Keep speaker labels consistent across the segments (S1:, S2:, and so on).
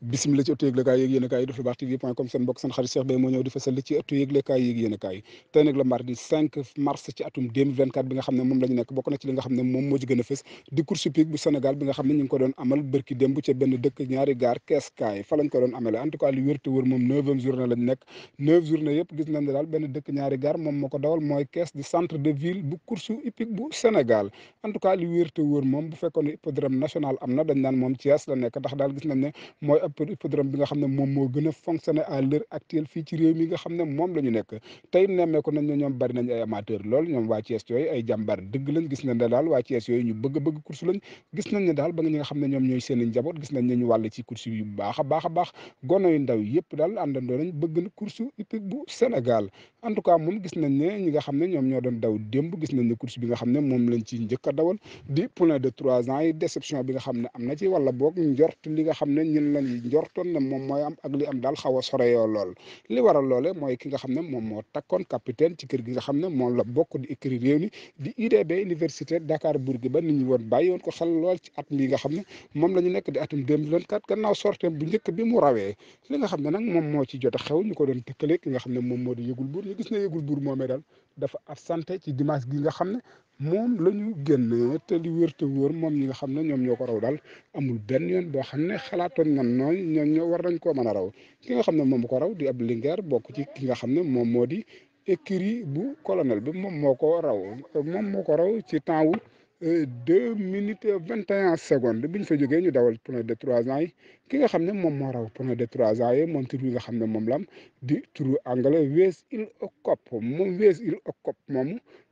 S1: bismillah ci ëttu yëglekaay yeeg yéenekaay yi def lu baax tv.com seen mbokk seen xarit Cheikh Beye moo ñëw di fasal ci ëttu yëglekaay yeeg yéenekaay yi tey nag la mardi 5 mars ci atum 2024 bi nga xam ne moom la ñu nekk bokk na ci li nga xam ne moom moo ci gën a fës di course hippique bu Sénégal bi nga xam ne ñu ngi ko doon amal bërki démb ca benn dëkk ñaari gaar Keskaay fa lañ ko doon amale en tout cas li wér te wër moom 9e journée lañ nekk 9 journée yëpp gis nañ ne daal benn dëkk ñaari gaar moom moo ko dawal mooy Kees di centre de ville bu course hippique bu Sénégal en tout cas li wér te wër moom bu fekkoon ne hippodrome national am na dañ naan moom Thiès la nekk ndax daal gis nañ ne mooy hippodrome bi nga xam ne moom moo gën a fonctionner à l'heure actuelle fii ci réew mi nga xam ne moom la ñu nekk tey nemmeeku nañ ne ñoom bari nañ ay amateur lool ñoom waa Thiès yooyu ay jàmbaar dëgg lañ gis nañ ne daal waa Thiès yooyu ñu bëgg course lañ gis nañ ne daal ba nga ñi nga xam ne ñoom ñooy seen i njaboot gis nañ ne ñu wàll ci course yu baax a baax gono yu ndaw yëpp daal àndandoo nañ bëgg na course hippique bu Sénégal en tout cas moom gis nañ ne ñi nga xam ne ñoom ñoo doon daw démb gis nañ ne course bi nga xam ne moom lañ ci njëkk a dawal di poulain de 3 ans yi déception bi nga xam ne am na ci wala boog njort li nga xam ne ñun lañ njortoon ne moom mooy am ak li am daal xaw a soreyoo lool li waral loole mooy ki nga xam ne moom moo takkoon capitaine ci kër gi nga xam ne moom la bokk di écurie réew mi di UDB université Dakar Bourguiba nit ñi woon bàyyi woon ko xel lool ci at mi nga xam ne moom la ñu nekk di atum 2024 gannaaw sorteem bu njëkk bi mu rawee li nga xam ne nag moom moo ci jot a xew ñu ko doon tëkkale ki nga xam ne moom moo di Yëgul Buur ñu gis ne Yëgul Buur moomee daal dafa absenté ci dimanche gi nga xam ne moom la ñu génn te li wér te wóor moom ñi nga xam ne ñoom ñoo ko raw daal amul benn yoon boo xam ne xalaatoon nan noonu ñoo war nañ koo mën a raw ki nga xam ne moom ko raw di ab lingeer bokk ci ki nga xam ne moom moo di écurie bu colonel bi moom moo ko raw ci temps wu 2 minutes 21 secondes bi ñu fa jógee ñu dawal poulain de 3 ans yi ki nga xam ne moom moo raw poulain de 3 ans yi moom tur bi nga xam ne moom la am di turu anglais Wees il Okop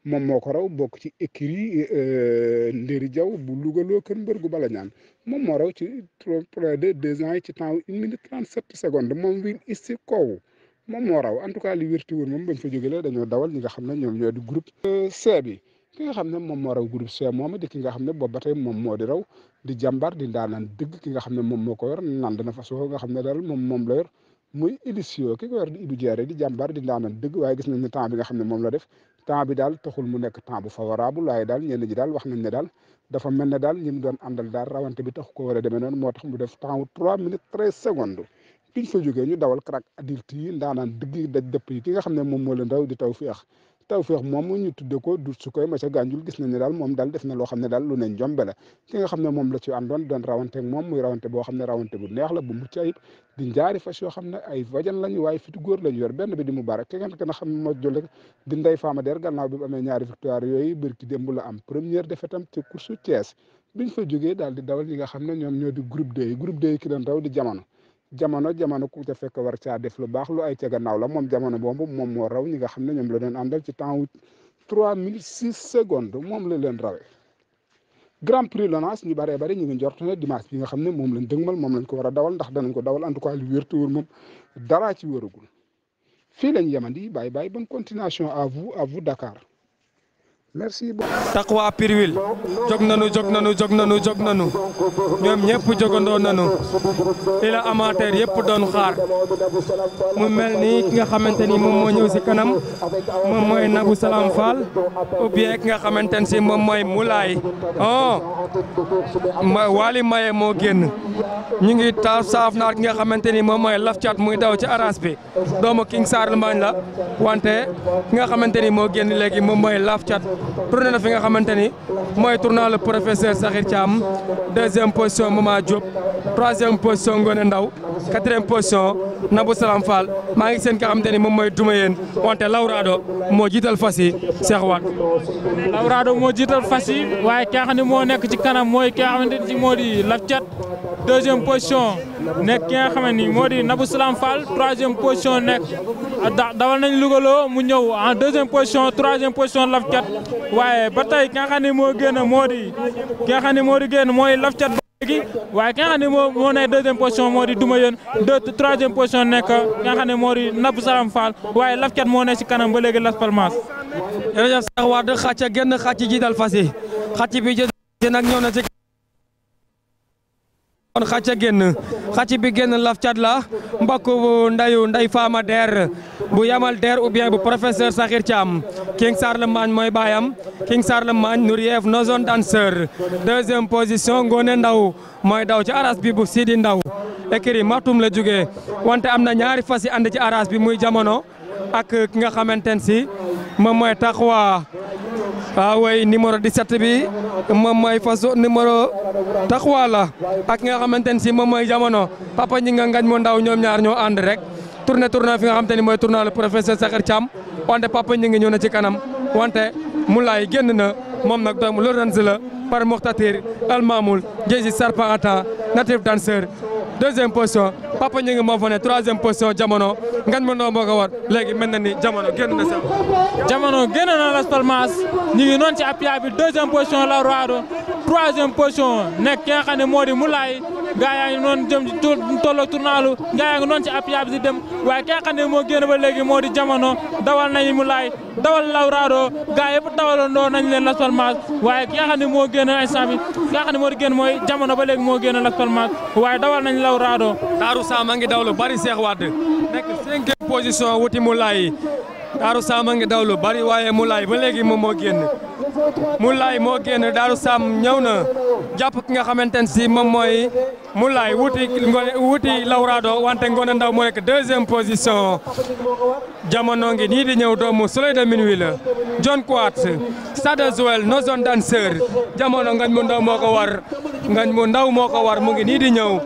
S1: moom moo ko raw bokk ci écurie Ndéri Diaw bu Lougaloo Kër Mbër gu bala ñaan moom moo raw ci poulain de 2 ans yi ci temps 1 minute 37 secondes moom wiin issi kow moom moo raw en tout cas li wérti woon moom bañ fa jógee la dañoo dawal ñi nga xam ne ñoom ñoo di groupe C bi ki nga xam ne moom moo raw groupe C moom di ki nga xam ne boobu ba tey moom moo di raw di jàmbaar di ndaanaan dëgg ki nga xam ne moom moo ko yor nand na fas nga xam ne daal moom la yor muy édition ki ko yor di Ibu Jeere di jàmbaar di ndaanaan dëgg waaye gis nañ ne temps bi nga xam ne moom la def temps bi daal taxul mu nekk temps bu favorable waaye daal ñenn ñi daal wax nañ ne daal dafa mel ne daal ñi mu doon àndal daal rawante bi taxu ko war a demee noonu moo tax mu def temps wu 3 minutes 13 secondes biñ fa jógee ñu dawal crack adulte yi ndaanaan dëgg daj dëpp yi ki nga xam ne moom moo leen raw di Tawfeex moom ñu tudde ko du su koy ma ca Gànjul gis nañ ne daal moom daal def na loo xam ne daal lu ne njombe la ki nga xam ne moom la ci àndoon doon rawante ak moom muy rawante boo xam ne rawante bu neex la bu mucc ayib di njaari fas yoo xam ne ay vajan lañu waaye fitu góor lañu yor benn bi di Mubarak ki nga xam ne moo jële di Ndey Fama Der gannaaw bi mu amee ñaari victoire yooyu bërki démb la am première défaite am ci course Thiès biñ fa jógee daal di dawal ñi nga xam ne ñoom ñoo di groupe 2 yi ki leen raw di jamono ku ca fekk war caa def lu baax lu ay ca gannaaw la moom jamono boobu moom moo raw ñi nga xam ne ñoom la doon àndal ci temps wu 3 minutes 6 secondes moom la leen rawee Grand Prix Lonase ñu bëree bëri ñu ngi njort ne dimanche bi nga xam ne moom lañ dëgmal moom lañ ko war a dawal ndax danañ ko dawal en tout cas lu wér te wóor moom daraa ci wéragul fii lañ yemandi bye bonne continuation à vous Dakar merci beaucoup.
S2: Taqwa Pirwil jóg nanu ñoom ñëpp jógandoo nanu li la amateur yëpp doon xaar mu mel ni ki nga xamante ni moom moo ñëw si kanam moom mooy Nabou Salam Fall ou bien ki nga xamante ne si moom mooy Moulay Wali Maye moo génn ñu ngi saaf naat ki nga xamante ni moom mooy Laf Cat muy daw ci arras bi doomu King Sarlemagne la wante ki nga xamante ni moo génn léegi moom mooy Laf Cat tourné na fi nga xamante ni mooy tournant le professeur Sakhir Thiam 2e position Mama Diop 3e position Ngone Ndaw 4e position Nabou Salam Fall maa ngi seen nga xamante ni moom mooy Dumayeen wante Lawrado moo jiital fas yi Cheikh Wade.
S3: Lawrado moo jiital fas yi waaye ki nga xam ne moo nekk ci kanam mooy ki nga xamante ni moo di Laf Cat 2e position nekk ki nga xamante ni moo di Nabou Salam Fall 3e position nekk dawal nañ Lougaloo mu ñëw en 2e position 3e position Laf Cat waaye ba tey ki nga xam ne moo génn moo di ki nga xam ne moo di génn mooy Laf Cat ba léegi waaye ki nga xam ne moo nekk 2e position moo di Dumayeen 3e position nekk ki nga xam ne moo di Nabou Salam Fall waaye Laf Cat moo nekk ci kanam ba léegi Las Palmas.
S2: jërëjëf Cheikh Wade xàcc génn xàcc jiital fas yi xàcc bi jë nag ñëw na ci kon xàcc bi génn Laf Cat la mbokk Ndey Fama Der bu Yamal Der ou bien bu professeur Sakhir Thiam King Sarlemagne mooy baayam King Sarlemagne Nouriev Nozon danseur 2e position Ngone Ndaw mooy daw ci aras bi bu Sidi Ndaw écurie Matum la jógee wante am na ñaari fas yi ànd ci aras bi muy jamono ak ki nga xamante ne si moom mooy Taxwa way numéro 17 bi moom mooy fas numéro Taxwa la ak nga xamante ne si moom mooy jamono Papa ñi nga ngañ mu ndaw ñoom ñaar ñoo ànd rek tourné fi nga xamante ni mooy tournoi le professeur Sakhir Thiam wante Papa ñi ngi ñëw na ci kanam wante Moulay génn na moom nag doomu Lorenz la par Mokhtatir El Mamoul Jési Sarpanta natif danseur deuxième position Papa ñi ngi moo fa ne troisième position jamono ngañ mu ndaw moo ko war léegi mel na ni jamono génn na sax
S3: jamono génn na Las Palmas ñu ngi noonu ci appia bi deuxième position la Roado troisième position nekk ki nga xam ne moo di Moulay gaa yaa ngi noonu jëm ci tolloog tournalu gaa yaa ngi noonu ci appia bi di dem waaye ki nga xam ne moo génn ba léegi moo di jamono dawal nañu Moulay dawal la Roado gaa yëpp dawalandoo nañ leen Las Palmas waaye ki nga xam ne moo génn instant bi ki nga xam ne moo di génn mooy jamono ba léegi moo génn Las Palmas waaye dawal nañ la Roado.
S2: Daaru Sam a ngi daw lu bari Cheikh Wade nekk 5e position wuti Moulay Daaru Sam a ngi daw lu bari waaye Moulay ba léegi moom moo génn Moulay moo génn Daaru Sam ñëw na jàpp ki nga xamante ne si moom mooy Moulay wuti Lawrado wante Ngone Ndaw moo nekk 2e position jamono ngi nii di ñëw doomu Soleil de Minuit la John Quat Stade Joel no zone danseur jamono ngañ mu ndaw moo ko war mu ngi nii di ñëw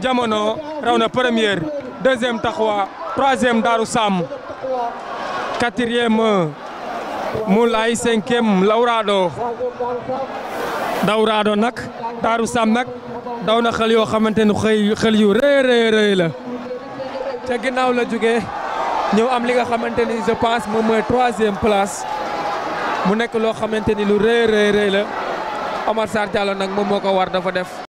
S2: jamono raw na première 2e Taxwa 3e Daaru Sam 4e Moulay 5e Lawrado nag Daaru Sam nag daw na xel yoo xamante ni xel yu rëy la ca ginnaaw la jógee ñëw am li nga xamante ni je pense moom mooy 3e place mu nekk loo xamante ni lu rëy la Omar Sarr Diallo nag moom moo ko war dafa def